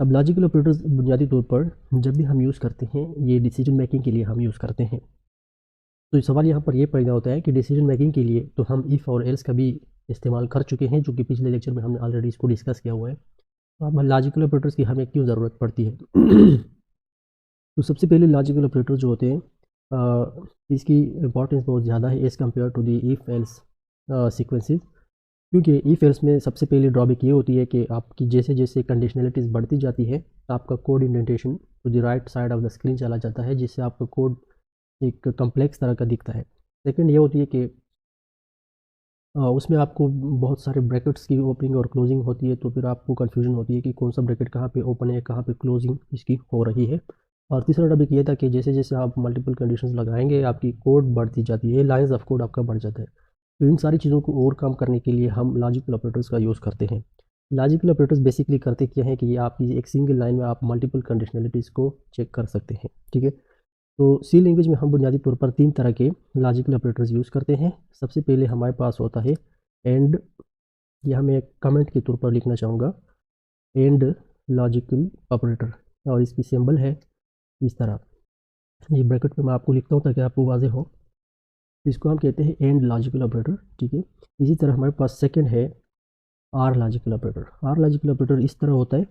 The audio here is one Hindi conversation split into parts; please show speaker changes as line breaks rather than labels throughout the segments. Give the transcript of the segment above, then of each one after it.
अब लॉजिकल ऑपरेटर्स बुनियादी तौर पर जब भी हम यूज़ करते हैं, ये डिसीजन मेकिंग के लिए हम यूज़ करते हैं। तो सवाल यहाँ पर ये पैदा होता है कि डिसीजन मेकिंग के लिए तो हम इफ़ और एल्स का भी इस्तेमाल कर चुके हैं, जो कि पिछले लेक्चर में हमने ऑलरेडी इसको डिस्कस किया हुआ है। तो अब लॉजिकल ऑपरेटर्स की हमें क्यों ज़रूरत पड़ती है? तो सबसे पहले लॉजिकल ऑपरेटर जो होते हैं, इसकी इंपॉर्टेंस बहुत ज़्यादा है as compared to the if else sequences. क्योंकि इफ़ एल्स में सबसे पहली ड्रॉबैक ये होती है कि आपकी जैसे जैसे कंडीशनलिटीज़ बढ़ती जाती है, आपका code indentation to the right side of the screen चला जाता है, जिससे आपका कोड एक कॉम्प्लेक्स तरह का दिखता है। सेकंड ये होती है कि उसमें आपको बहुत सारे ब्रैकेट्स की ओपनिंग और क्लोजिंग होती है, तो फिर आपको कन्फ्यूजन होती है कि कौन सा ब्रैकेट कहाँ पे ओपन है, कहाँ पे क्लोजिंग इसकी हो रही है। और तीसरा टॉपिक ये था कि जैसे जैसे आप मल्टीपल कंडीशंस लगाएंगे, आपकी कोड बढ़ती जाती है, लाइंस ऑफ कोड आपका बढ़ जाता है। तो इन सारी चीज़ों को ओवरकम करने के लिए हम लॉजिकल ऑपरेटर्स का यूज़ करते हैं। लॉजिकल ऑपरेटर्स बेसिकली करते क्या है कि ये आपकी एक सिंगल लाइन में आप मल्टीपल कंडीशनलिटीज़ को चेक कर सकते हैं, ठीक है। तो सी लैंग्वेज में हम बुनियादी तौर पर 3 तरह के लॉजिकल ऑपरेटर्स यूज़ करते हैं। सबसे पहले हमारे पास होता है एंड, यह मैं एक कमेंट के तौर पर लिखना चाहूँगा, एंड लॉजिकल ऑपरेटर, और इसकी सिंबल है इस तरह। ये ब्रैकेट में मैं आपको लिखता हूँ ताकि आपको वाज़ेह हो। इसको हम कहते हैं एंड लॉजिकल ऑपरेटर, ठीक है। इसी तरह हमारे पास सेकंड है OR logical operator. OR logical operator इस तरह होता है,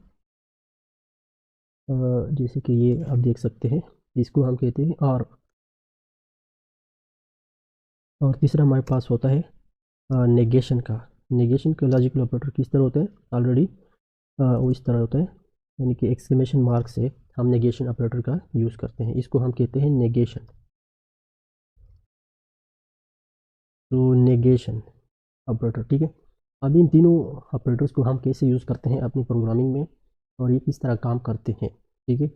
जैसे कि ये आप देख सकते हैं, इसको हम कहते हैं आर। और तीसरा हमारे पास होता है नेगेशन का। नेगेशन का लॉजिकल ऑपरेटर किस तरह होता है, ऑलरेडी वो इस तरह होता है, यानी कि एक्सक्लेमेशन मार्क से हम नेगेशन ऑपरेटर का यूज़ करते हैं, इसको हम कहते हैं नेगेशन। तो नेगेशन ऑपरेटर, ठीक है। अब इन तीनों ऑपरेटर्स को हम कैसे यूज़ करते हैं अपनी प्रोग्रामिंग में, और ये किस तरह काम करते हैं, ठीक है।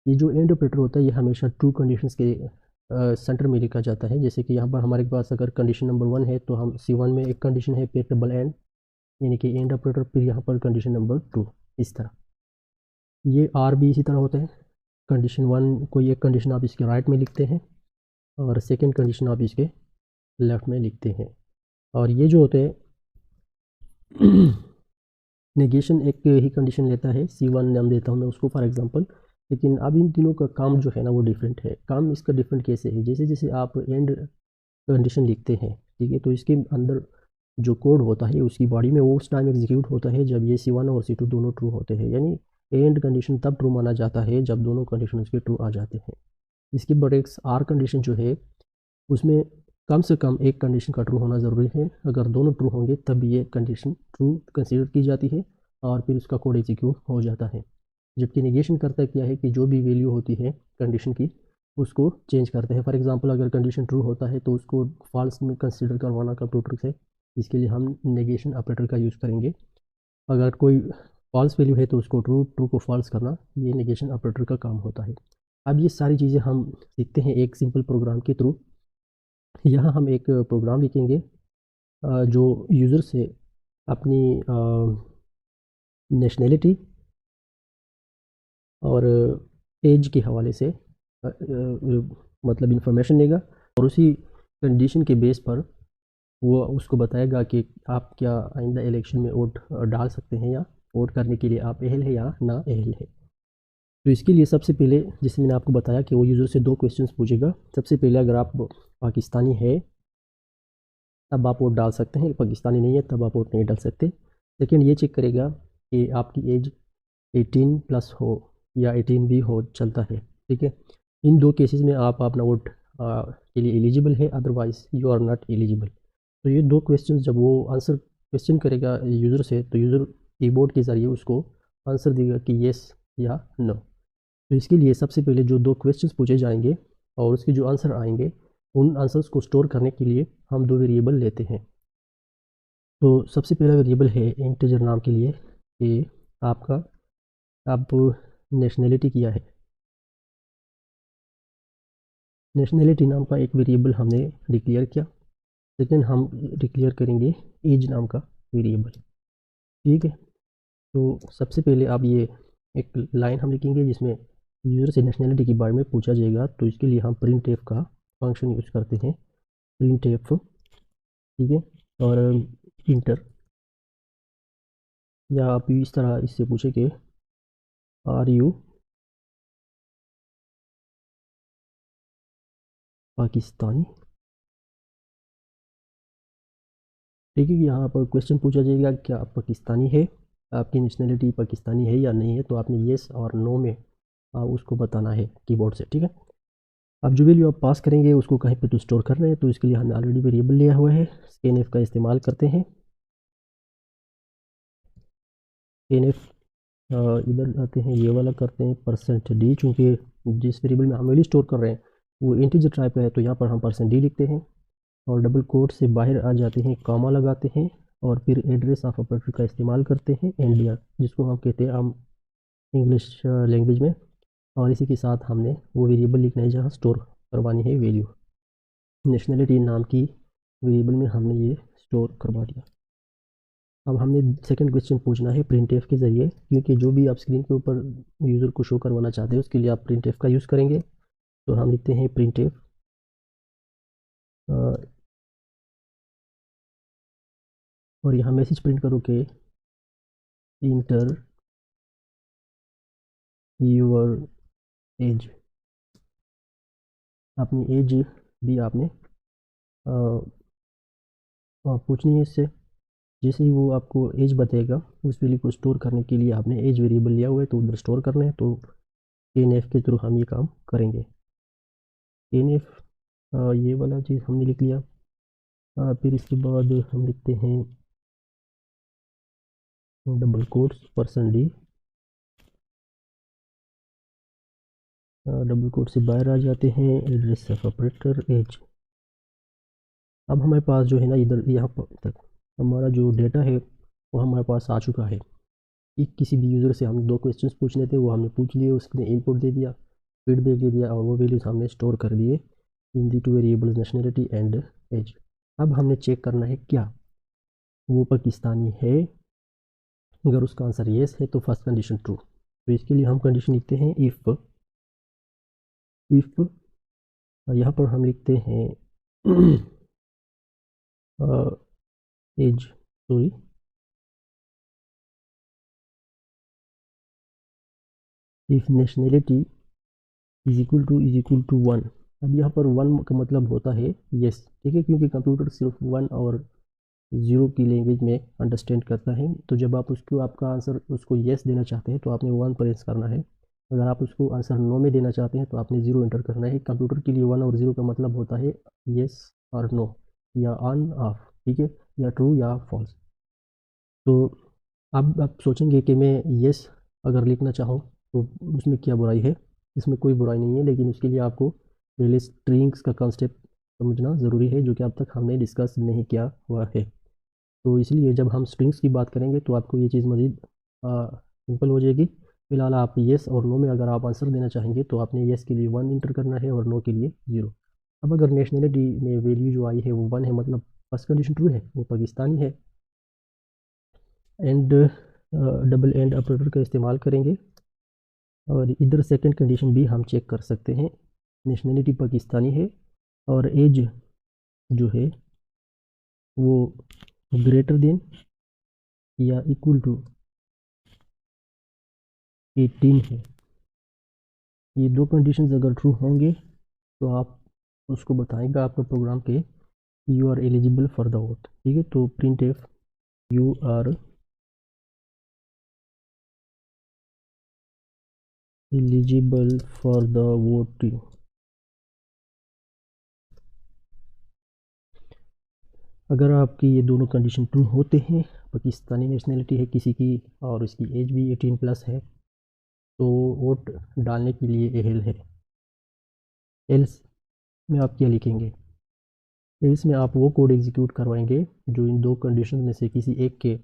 ये जो एंड ऑपरेटर होता है, ये हमेशा ट्रू कंडीशंस के सेंटर में लिखा जाता है। जैसे कि यहाँ पर हमारे पास अगर कंडीशन नंबर 1 है, तो हम C1 में एक कंडीशन है फिर डबल एंड, यानी कि एंड ऑपरेटर, फिर यहाँ पर कंडीशन नंबर 2, इस तरह। ये आर भी इसी तरह होता है, कंडीशन 1 कोई एक कंडीशन आप इसके राइट में लिखते हैं, और सेकेंड कंडीशन आप इसके लेफ्ट में लिखते हैं। और ये जो होते हैं नेगेशन एक ही कंडीशन लेता है, C1 नाम देता हूँ मैं उसको फॉर एग्जांपल। लेकिन अब इन तीनों का काम जो है ना वो डिफरेंट है। काम इसका डिफरेंट कैसे है, जैसे जैसे आप एंड कंडीशन लिखते हैं, ठीक है, तो इसके अंदर जो कोड होता है उसकी बॉडी में वो उस टाइम एग्जीक्यूट होता है जब ये C1 और C2 दोनों ट्रू होते हैं। यानी एंड कंडीशन तब ट्रू माना जाता है जब दोनों कंडीशन उसके ट्रू आ जाते हैं। इसके बरक्स आर कंडीशन जो है, उसमें कम से कम एक कंडीशन का ट्रू होना ज़रूरी है। अगर दोनों ट्रू होंगे तब ये कंडीशन ट्रू कंसीडर की जाती है, और फिर उसका कोड एग्जीक्यूट हो जाता है। जबकि निगेशन करता क्या है कि जो भी वैल्यू होती है कंडीशन की, उसको चेंज करते हैं। फॉर एग्जांपल अगर कंडीशन ट्रू होता है तो उसको फॉल्स में कंसीडर करवाना कंप्यूटर से, इसके लिए हम नेगेशन ऑपरेटर का यूज़ करेंगे। अगर कोई फॉल्स वैल्यू है तो उसको ट्रू, ट्रू को फॉल्स करना, ये नेगेशन ऑपरेटर का काम होता है। अब ये सारी चीज़ें हम सीखते हैं एक सिंपल प्रोग्राम के थ्रू। यहाँ हम एक प्रोग्राम लिखेंगे जो यूज़र से अपनी नेशनैलिटी और एज के हवाले से मतलब इंफॉर्मेशन लेगा, और उसी कंडीशन के बेस पर वो उसको बताएगा कि आप क्या आइंदा इलेक्शन में वोट डाल सकते हैं, या वोट करने के लिए आप अहल है या ना अहल है। तो इसके लिए सबसे पहले, जैसे मैंने आपको बताया कि वो यूज़र से 2 क्वेश्चंस पूछेगा। सबसे पहले अगर आप पाकिस्तानी है तब आप वोट डाल सकते हैं, पाकिस्तानी नहीं है तब आप वोट नहीं डाल सकते। सेकेंड ये चेक करेगा कि आपकी एज 18 प्लस हो या 18 भी हो चलता है, ठीक है। इन 2 केसेस में आप अपना वोट के लिए एलिजिबल है, otherwise you are not eligible. तो ये 2 क्वेश्चन जब वो आंसर क्वेश्चन करेगा यूज़र से, तो यूज़र कीबोर्ड के ज़रिए उसको आंसर देगा कि येस या नो। तो इसके लिए सबसे पहले जो 2 क्वेश्चंस पूछे जाएंगे और उसके जो आंसर आएंगे, उन आंसर्स को स्टोर करने के लिए हम 2 वेरिएबल लेते हैं। तो सबसे पहला वेरिएबल है इंटीजर नाम के लिए कि आपका आप नेशनैलिटी क्या है। नेशनैलिटी नाम का एक वेरिएबल हमने डिक्लेयर किया। सेकेंड हम डिक्लेयर करेंगे एज नाम का वेरिएबल, ठीक है। तो सबसे पहले आप ये एक लाइन हम लिखेंगे जिसमें यूज़र से नेशनैलिटी के बारे में पूछा जाएगा। तो इसके लिए हम प्रिंट एफ का फंक्शन यूज़ करते हैं, प्रिंट एफ, ठीक है। और इंटर, या आप इस तरह इससे पूछे कि आर यू पाकिस्तानी। ठीक है, यहाँ पर क्वेश्चन पूछा जाएगा क्या आप पाकिस्तानी है, आपकी नेशनलिटी पाकिस्तानी है या नहीं है, तो आपने येस और नो में उसको बताना है कीबोर्ड से। ठीक है, अब जो वैल्यू आप पास करेंगे उसको कहीं पे तो स्टोर करना है, तो इसके लिए हमने ऑलरेडी वेरिएबल लिया हुआ है। स्कैन का इस्तेमाल करते हैं। स्कैन इधर आते हैं, ये वाला करते हैं %d, चूँकि जिस वेरिएबल में हम वैल्यू स्टोर कर रहे हैं वो इंटीजर टाइप का है, तो यहाँ पर हम %d लिखते हैं और डबल कोट से बाहर आ जाते हैं, कॉमा लगाते हैं और फिर एड्रेस ऑफ ऑपरेटर का इस्तेमाल करते हैं, एनडीआर, जिसको हम कहते हैं हम इंग्लिश लैंग्वेज में। और इसी के साथ हमने वो वेरिएबल लिखना है जहाँ स्टोर करवानी है वैल्यू। नेशनलिटी नाम की वेरिएबल में हमने ये स्टोर करवा दिया। अब हमने सेकंड क्वेश्चन पूछना है प्रिंटफ के ज़रिए, क्योंकि जो भी आप स्क्रीन के ऊपर यूज़र को शो करवाना चाहते हैं उसके लिए आप प्रिंटफ का यूज़ करेंगे। तो हम लिखते हैं प्रिंटफ और यहाँ मैसेज प्रिंट करो कि इंटर यूर एज। अपनी एज भी आपने पूछनी है इससे। जैसे ही वो आपको एज बताएगा उस वैल्यू को स्टोर करने के लिए आपने एज वेरिएबल लिया हुआ है तो उधर स्टोर करना है, तो एनएफ के थ्रू हम ये काम करेंगे। एनएफ ये वाला चीज़ हमने लिख लिया। फिर इसके बाद हम लिखते हैं double quotes %d, double quote से बाहर आ जाते हैं, एड्रेस ऑफ ऑपरेटर एज। अब हमारे पास जो है ना इधर यहाँ तक हमारा जो डेटा है वो हमारे पास आ चुका है कि किसी भी यूज़र से हमने 2 क्वेश्चंस पूछने थे, वो हमने पूछ लिए, उसने इनपुट दे दिया, फीडबैक दे दिया और वो वैल्यूज हमने स्टोर कर दिए इन दी 2 वेरिएबल्स नेशनलिटी एंड एज। अब हमने चेक करना है क्या वो पाकिस्तानी है। अगर उसका आंसर येस है तो फर्स्ट कंडीशन ट्रू, तो इसके लिए हम कंडीशन लिखते हैं इफ़ यहाँ पर हम लिखते हैं age sorry if nationality is equal to 1। अब यहाँ पर 1 का मतलब होता है येस। ठीक है, क्योंकि कंप्यूटर सिर्फ 1 और 0 की लैंग्वेज में अंडरस्टैंड करता है, तो जब आप उसको आपका आंसर उसको येस देना चाहते हैं तो आपने 1 प्रेस करना है। अगर आप उसको आंसर नो में देना चाहते हैं तो आपने 0 एंटर करना है। कंप्यूटर के लिए 1 और 0 का मतलब होता है येस और नो, या ऑन ऑफ, ठीक है, या ट्रू या फॉल्स। तो अब आप सोचेंगे कि मैं येस अगर लिखना चाहूँ तो उसमें क्या बुराई है। इसमें कोई बुराई नहीं है, लेकिन उसके लिए आपको पहले स्ट्रिंग्स का कॉन्सेप्ट समझना ज़रूरी है, जो कि अब तक हमने डिस्कस नहीं किया हुआ है। तो इसलिए जब हम स्ट्रिंग्स की बात करेंगे तो आपको ये चीज़ मज़ीद सिंपल हो जाएगी। फिलहाल आप येस और नो में अगर आप आंसर देना चाहेंगे तो आपने येस के लिए 1 इंटर करना है और नो के लिए 0। अब अगर नेशनलिटी में वैल्यू जो आई है वो 1 है, मतलब फर्स्ट कंडीशन ट्रू है, वो पाकिस्तानी है। एंड डबल एंड ऑपरेटर का इस्तेमाल करेंगे और इधर सेकंड कंडीशन भी हम चेक कर सकते हैं। नेशनलिटी पाकिस्तानी है और एज जो है वो ग्रेटर देन या इक्वल टू 18 है। ये 2 कंडीशंस अगर ट्रू होंगे तो आप उसको बताएगा आपका प्रोग्राम के you are eligible for the vote. ठीक है, तो print f you are eligible for the voting. अगर आपकी ये दोनों कंडीशन ट्रू होते हैं, पाकिस्तानी नेशनलिटी है किसी की और इसकी एज भी 18+ है, तो वोट डालने के लिए एहल है। एल्स में आप क्या लिखेंगे? एल्स में आप वो कोड एग्जीक्यूट करवाएंगे जो इन 2 कंडीशन में से किसी एक के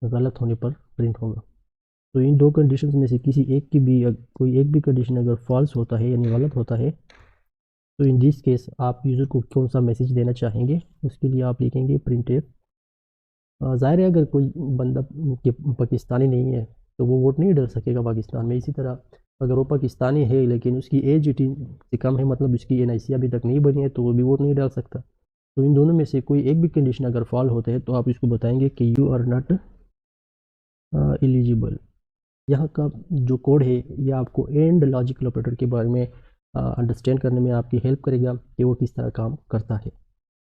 गलत होने पर प्रिंट होगा। तो इन 2 कंडीशन में से किसी एक की भी कोई एक भी कंडीशन अगर फॉल्स होता है यानी गलत होता है, तो इन दिस केस आप यूज़र को कौन सा मैसेज देना चाहेंगे, उसके लिए आप लिखेंगे प्रिंट एफ। ज़ाहिर है अगर कोई बंदा पाकिस्तानी नहीं है तो वो वोट नहीं डाल सकेगा पाकिस्तान में। इसी तरह अगर वो पाकिस्तानी है लेकिन उसकी एज 18 से कम है, मतलब उसकी NIC अभी तक नहीं बनी है, तो वो भी वोट नहीं डाल सकता। तो इन दोनों में से कोई एक भी कंडीशन अगर फॉल होते हैं तो आप इसको बताएंगे कि यू आर नॉट एलिजिबल यहाँ का जो कोड है ये आपको एंड लॉजिकल ऑपरेटर के बारे में अंडरस्टैंड करने में आपकी हेल्प करेगा कि वो किस तरह काम करता है।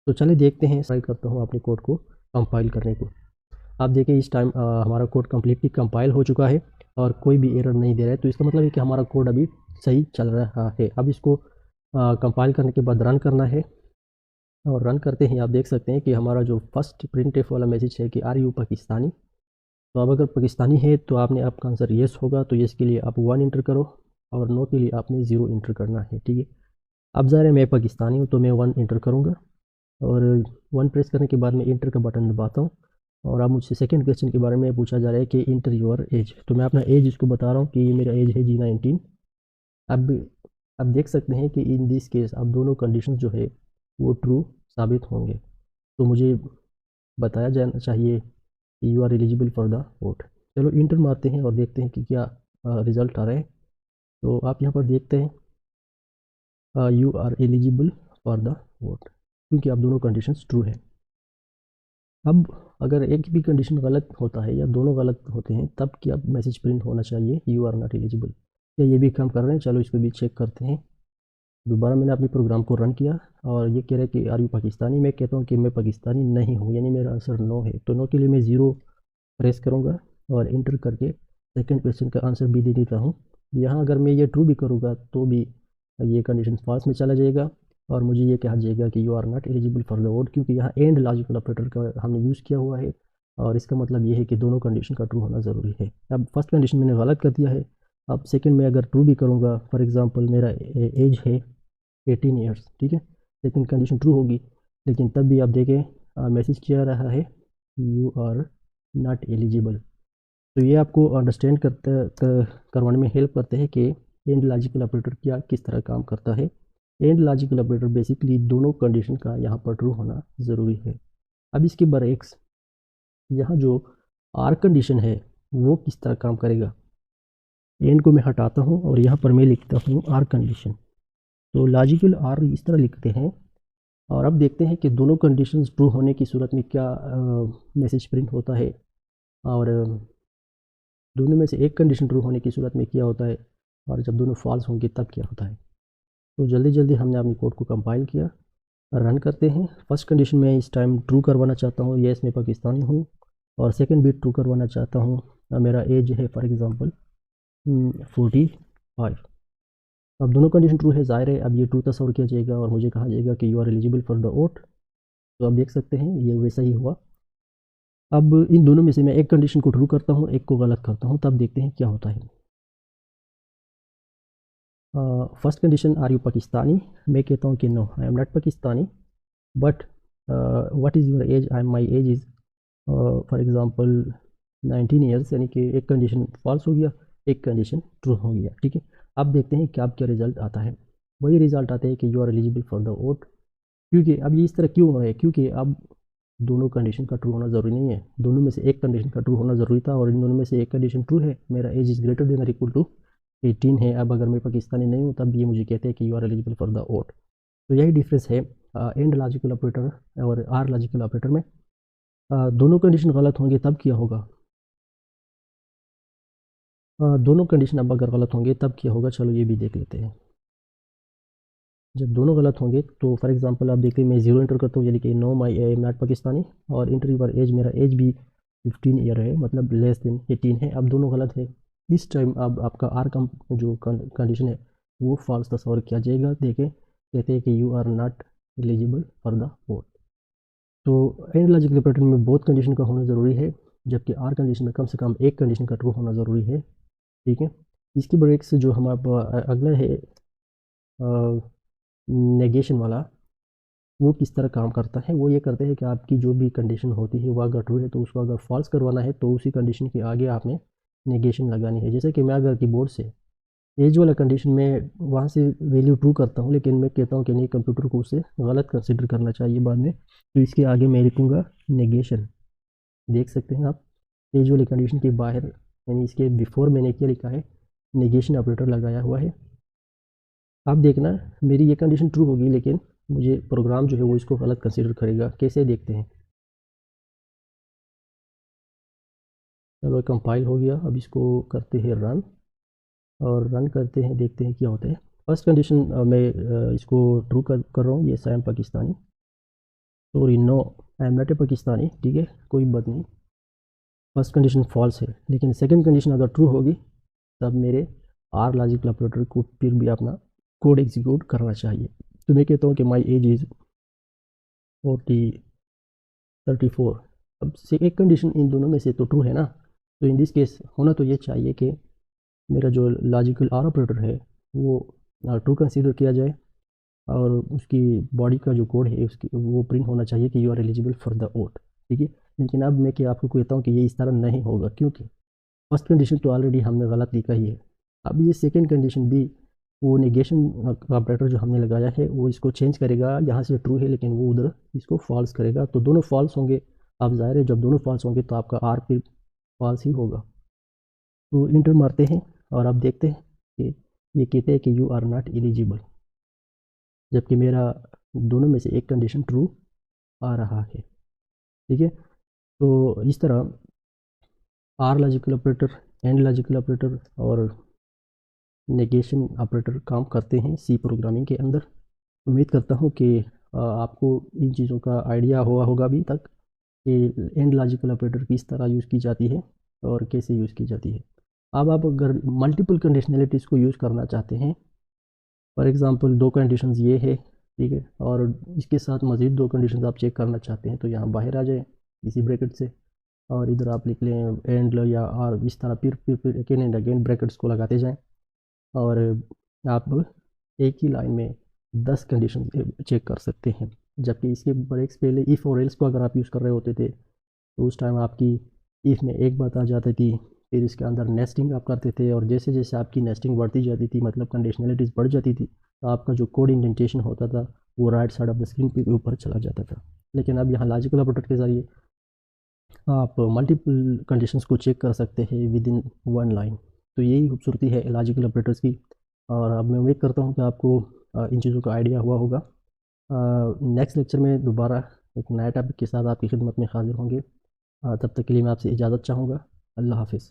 तो चलिए देखते हैं, ट्राई करता हूँ अपने कोड को कंपाइल करने को। आप देखिए इस टाइम हमारा कोड कम्प्लीटली कंपाइल हो चुका है और कोई भी एरर नहीं दे रहा है, तो इसका मतलब है कि हमारा कोड अभी सही चल रहा है। अब इसको कंपाइल करने के बाद रन करना है, और रन करते ही आप देख सकते हैं कि हमारा जो फर्स्ट प्रिंटफ वाला मैसेज है कि आर यू पाकिस्तानी। तो अब अगर पाकिस्तानी है तो आपने आपका आंसर येस होगा, तो येस के लिए आप 1 इंटर करो और नो के लिए आपने 0 इंटर करना है, ठीक है। अब ज़ाहिर है मैं पाकिस्तानी हूँ तो मैं 1 इंटर करूँगा, और 1 प्रेस करने के बाद मैं इंटर का बटन दबाता हूँ। और अब मुझसे सेकंड क्वेश्चन के बारे में पूछा जा रहा है कि इंटर योर एज, तो मैं अपना एज इसको बता रहा हूँ कि मेरा एज है जी 19। अब अब देख सकते हैं कि इन दिस केस अब दोनों कंडीशन जो है वो ट्रू साबित होंगे, तो मुझे बताया जाना चाहिए कि you are eligible for the vote. चलो इंटर मारते हैं और देखते हैं कि क्या रिज़ल्ट आ रहा है। तो आप यहाँ पर देखते हैं you are eligible for the vote, क्योंकि अब दोनों कंडीशंस ट्रू है। अब अगर एक भी कंडीशन गलत होता है या दोनों गलत होते हैं तब क्या मैसेज प्रिंट होना चाहिए, यू आर नॉट एलिजिबल। क्या ये भी काम कर रहे हैं? चलो इसको भी चेक करते हैं। दोबारा मैंने अपने प्रोग्राम को रन किया और ये कह रहा है कि आर यू पाकिस्तानी। मैं कहता हूँ कि मैं पाकिस्तानी नहीं हूँ, यानी मेरा आंसर नो है। तो नो के लिए मैं 0 प्रेस करूँगा और इंटर करके सेकंड क्वेश्चन का आंसर भी दे देता हूँ। यहाँ अगर मैं ये ट्रू भी करूँगा तो भी ये कंडीशन फॉल्स में चला जाएगा और मुझे ये कहा जाएगा कि you are not eligible for the vote, क्योंकि यहाँ एंड लॉजिकल ऑपरेटर का हमने यूज़ किया हुआ है और इसका मतलब ये है कि दोनों कंडीशन का ट्रू होना ज़रूरी है। अब फर्स्ट कंडीशन मैंने गलत कर दिया है। अब सेकंड में अगर ट्रू भी करूँगा, फॉर एग्जांपल मेरा एज है 18 ईयर्स, ठीक है, सेकंड कंडीशन ट्रू होगी, लेकिन तब भी आप देखें मैसेज किया रहा है यू आर नॉट एलिजिबल। तो ये आपको अंडरस्टैंड करवाने में हेल्प करते हैं कि एंड लॉजिकल ऑपरेटर क्या किस तरह काम करता है। एंड लॉजिकल ऑपरेटर बेसिकली दोनों कंडीशन का यहाँ पर ट्रू होना ज़रूरी है। अब इसके बरक्स यहाँ जो आर कंडीशन है वो किस तरह काम करेगा। एंड को मैं हटाता हूँ और यहाँ पर मैं लिखता हूँ आर कंडीशन। तो लॉजिकल आर इस तरह लिखते हैं, और अब देखते हैं कि दोनों कंडीशंस ट्रू होने की सूरत में क्या मैसेज प्रिंट होता है, और दोनों में से एक कंडीशन ट्रू होने की सूरत में क्या होता है, और जब दोनों फॉल्स होंगे तब क्या होता है। तो जल्दी जल्दी हमने अपनी कोड को कंपाइल किया, रन करते हैं। फर्स्ट कंडीशन में इस टाइम ट्रू करवाना चाहता हूँ, येस मैं पाकिस्तानी हूँ, और सेकंड भी ट्रू करवाना चाहता हूँ, मेरा एज है फॉर एग्ज़ाम्पल 45। अब दोनों कंडीशन ट्रू है, ज़ाहिर है अब ये ट्रू तस्वर किया जाएगा और मुझे कहा जाएगा कि you are eligible for the vote. तो आप देख सकते हैं ये वैसा ही हुआ। अब इन दोनों में से मैं एक कंडीशन को ट्रू करता हूँ, एक को गलत करता हूँ, तब देखते हैं क्या होता है। First condition are you Pakistani, मैं कहता हूँ कि no I am not Pakistani, but what is your age, I my age is for example 19 years, यानी कि एक कंडीशन फॉल्स हो गया, एक कंडीशन ट्रू हो गया, ठीक है। अब देखते हैं कि अब क्या रिजल्ट आता है। वही रिजल्ट आता है कि you are eligible for the vote. क्योंकि अब ये इस तरह क्यों हो रहा है, क्योंकि अब दोनों कंडीशन का ट्रू होना ज़रूरी नहीं है, दोनों में से एक कंडीशन का ट्रू होना ज़रूरी था, और इन दोनों में से एक कंडीशन ट्रू है, मेरा एज इज़ ग्रेटर देन और इक्वल टू 18 है। अब अगर मैं पाकिस्तानी नहीं हूँ तब ये मुझे कहते हैं कि you are eligible for the vote. तो यही डिफरेंस है एंड लॉजिकल ऑपरेटर और आर लॉजिकल ऑपरेटर में। दोनों कंडीशन गलत होंगे तब क्या होगा, दोनों कंडीशन अब अगर गलत होंगे तब क्या होगा, चलो ये भी देख लेते हैं। जब दोनों गलत होंगे तो फॉर एग्जांपल आप देखते हैं मैं 0 इंटर करता हूँ, यानी कि know my I am not Pakistani, और इंटर योर एज, मेरा एज भी 15 ईयर है, मतलब लेस देन 18 है। अब दोनों गलत है, इस टाइम अब आपका आर कम जो कंडीशन है वो फॉल्स तस्वर किया जाएगा। देखें कहते हैं कि you are not eligible for the vote. तो एंड लॉजिकल ऑपरेटर में बोथ कंडीशन का होना ज़रूरी है, जबकि आर कंडीशन में कम से कम एक कंडीशन का ट्रू होना ज़रूरी है, ठीक है। इसके ब्रेक से जो हमारा अगला है नेगेशन वाला, वो किस तरह काम करता है। वो ये करते हैं कि आपकी जो भी कंडीशन होती है वो अगर ट्रू है तो उसको अगर फॉल्स करवाना है तो उसी कंडीशन के आगे आपने नेगेशन लगानी है। जैसे कि मैं अगर कीबोर्ड से एज वाला कंडीशन में वहाँ से वैल्यू ट्रू करता हूँ, लेकिन मैं कहता हूँ कि नहीं, कंप्यूटर को उसे गलत कंसिडर करना चाहिए बाद में, तो इसके आगे मैं लिखूँगा नेगेशन। देख सकते हैं आप एज वाली कंडीशन के बाहर, यानी इसके बिफोर मैंने क्या लिखा है, नेगेशन ऑपरेटर लगाया हुआ है। आप देखना मेरी ये कंडीशन ट्रू होगी, लेकिन मुझे प्रोग्राम जो है वो इसको गलत कंसीडर करेगा। कैसे देखते हैं। चलो कंपाइल हो गया। अब इसको करते हैं रन, और रन करते हैं, देखते हैं क्या होता है। फर्स्ट कंडीशन मैं इसको ट्रू कर रहा हूँ। ये I am Pakistani, sorry no I am not a Pakistani, ठीक है, कोई बात नहीं। फर्स्ट कंडीशन फॉल्स है, लेकिन सेकंड कंडीशन अगर ट्रू होगी तब मेरे आर लॉजिकल ऑपरेटर को फिर भी अपना कोड एग्जीक्यूट करना चाहिए। तो मैं कहता हूँ कि माई एज इज़ 34। अब से एक कंडीशन इन दोनों में से तो ट्रू है ना, तो इन दिस केस होना तो ये चाहिए कि मेरा जो लॉजिकल आर ऑपरेटर है वो ट्रू कंसीडर किया जाए, और उसकी बॉडी का जो कोड है उसकी वो प्रिंट होना चाहिए कि you are eligible for the vote, ठीक है। लेकिन अब मैं क्या आपको कहता हूँ कि ये इस तरह नहीं होगा, क्योंकि फर्स्ट कंडीशन तो ऑलरेडी हमने गलत लिखा ही है। अब ये सेकंड कंडीशन भी, वो नेगेशन ऑपरेटर जो हमने लगाया है वो इसको चेंज करेगा, यहाँ से ट्रू है लेकिन वो उधर इसको फॉल्स करेगा, तो दोनों फॉल्स होंगे। अब ज़ाहिर है जब दोनों फॉल्स होंगे तो आपका आर फिर फॉल्स ही होगा। तो इंटर मारते हैं और अब देखते हैं कि ये कहते हैं कि यू आर नॉट एलिजिबल, जबकि मेरा दोनों में से एक कंडीशन ट्रू आ रहा है, ठीक है। तो इस तरह OR logical operator, AND logical operator और नेगेशन ऑपरेटर काम करते हैं सी प्रोग्रामिंग के अंदर। उम्मीद करता हूँ कि आपको इन चीज़ों का आइडिया हुआ होगा अभी तक कि एंड लॉजिकल ऑपरेटर किस तरह यूज़ की जाती है और कैसे यूज़ की जाती है। अब आप अगर मल्टीपल कंडीशनलिटीज़ को यूज़ करना चाहते हैं, फॉर एग्ज़ाम्पल दो कंडीशंस ये है, ठीक है, और इसके साथ मज़ीद दो कंडीशंस आप चेक करना चाहते हैं, तो यहाँ बाहर आ जाए इसी ब्रैकेट से, और इधर आप लिख लें एंड या आर, इस तरह फिर अगेन एंड अगेन ब्रैकेट्स को लगाते जाएं, और आप एक ही लाइन में 10 कंडीशन चेक कर सकते हैं। जबकि इसके ब्रेक्स पहले इफ़ और एल्स को अगर आप यूज़ कर रहे होते थे तो उस टाइम आपकी इफ़ में एक बात आ जाती थी, फिर इसके अंदर नेस्टिंग आप करते थे, और जैसे जैसे आपकी नेस्टिंग बढ़ती जाती थी, मतलब कंडीशनलिटीज़ बढ़ जाती थी, तो आपका जो कोड इंडेंटेशन होता था वो right side of the screen पे ऊपर चला जाता था। लेकिन अब यहाँ लॉजिकल ऑपरेटर के ज़रिए आप मल्टीपल कंडीशंस को चेक कर सकते हैं विद इन वन लाइन। तो यही खूबसूरती है लॉजिकल ऑपरेटर्स की, और अब मैं उम्मीद करता हूँ कि आपको इन चीज़ों का आइडिया हुआ होगा। नेक्स्ट लेक्चर में दोबारा एक नया टॉपिक के साथ आपकी खिदमत में हाजिर होंगे। तब तक के लिए मैं आपसे इजाज़त चाहूँगा। अल्लाह हाफिज़।